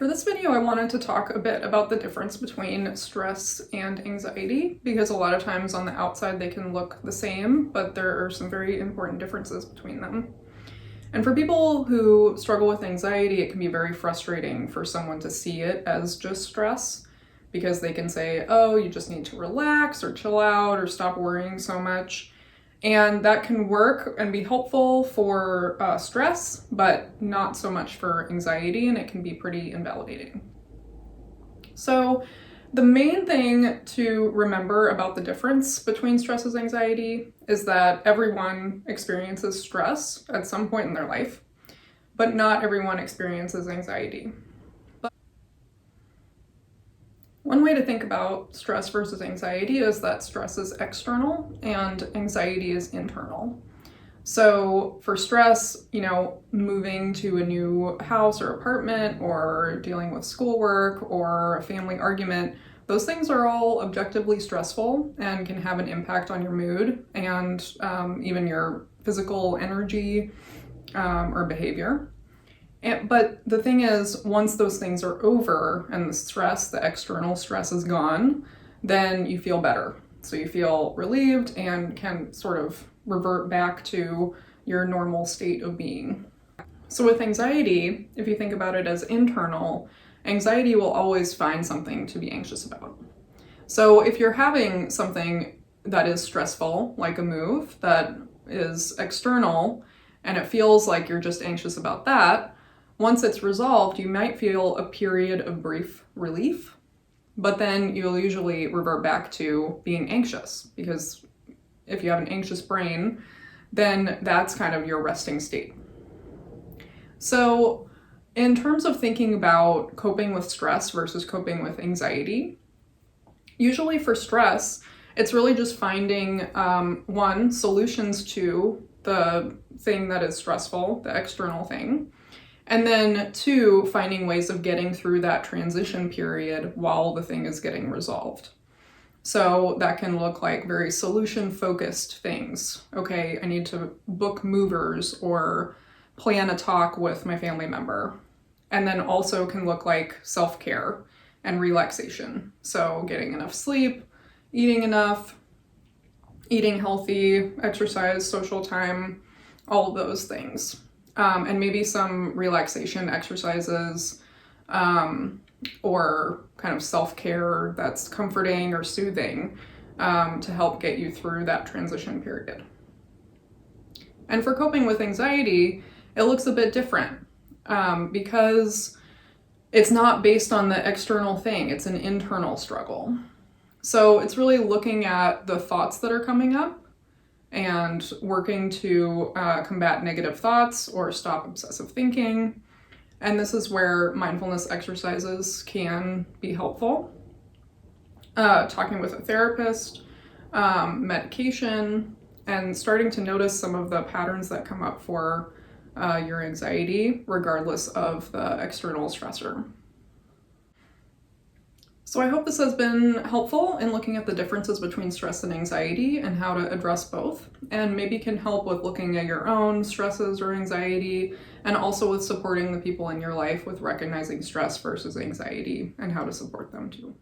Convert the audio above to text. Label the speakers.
Speaker 1: For this video, I wanted to talk a bit about the difference between stress and anxiety, because a lot of times on the outside they can look the same, but there are some very important differences between them. And for people who struggle with anxiety, it can be very frustrating for someone to see it as just stress, because they can say, oh, you just need to relax or chill out or stop worrying so much. And that can work and be helpful for stress, but not so much for anxiety, and it can be pretty invalidating. So the main thing to remember about the difference between stress and anxiety is that everyone experiences stress at some point in their life, but not everyone experiences anxiety. One way to think about stress versus anxiety is that stress is external and anxiety is internal. So for stress, moving to a new house or apartment or dealing with schoolwork or a family argument, those things are all objectively stressful and can have an impact on your mood and even your physical energy or behavior. But the thing is, once those things are over and the external stress is gone, then you feel better. So you feel relieved and can sort of revert back to your normal state of being. So with anxiety, if you think about it as internal, anxiety will always find something to be anxious about. So if you're having something that is stressful, like a move that is external, and it feels like you're just anxious about that, once it's resolved, you might feel a period of brief relief, but then you'll usually revert back to being anxious, because if you have an anxious brain, then that's kind of your resting state. So in terms of thinking about coping with stress versus coping with anxiety, usually for stress, it's really just finding solutions to the thing that is stressful, the external thing. And then 2, finding ways of getting through that transition period while the thing is getting resolved. So that can look like very solution-focused things. Okay, I need to book movers or plan a talk with my family member. And then also can look like self-care and relaxation. So getting enough sleep, eating enough, eating healthy, exercise, social time, all of those things. And maybe some relaxation exercises or kind of self-care that's comforting or soothing to help get you through that transition period. And for coping with anxiety, it looks a bit different because it's not based on the external thing, it's an internal struggle. So it's really looking at the thoughts that are coming up and working to combat negative thoughts or stop obsessive thinking. And this is where mindfulness exercises can be helpful. Talking with a therapist, medication, and starting to notice some of the patterns that come up for your anxiety, regardless of the external stressor. So I hope this has been helpful in looking at the differences between stress and anxiety and how to address both, and maybe can help with looking at your own stresses or anxiety, and also with supporting the people in your life with recognizing stress versus anxiety and how to support them too.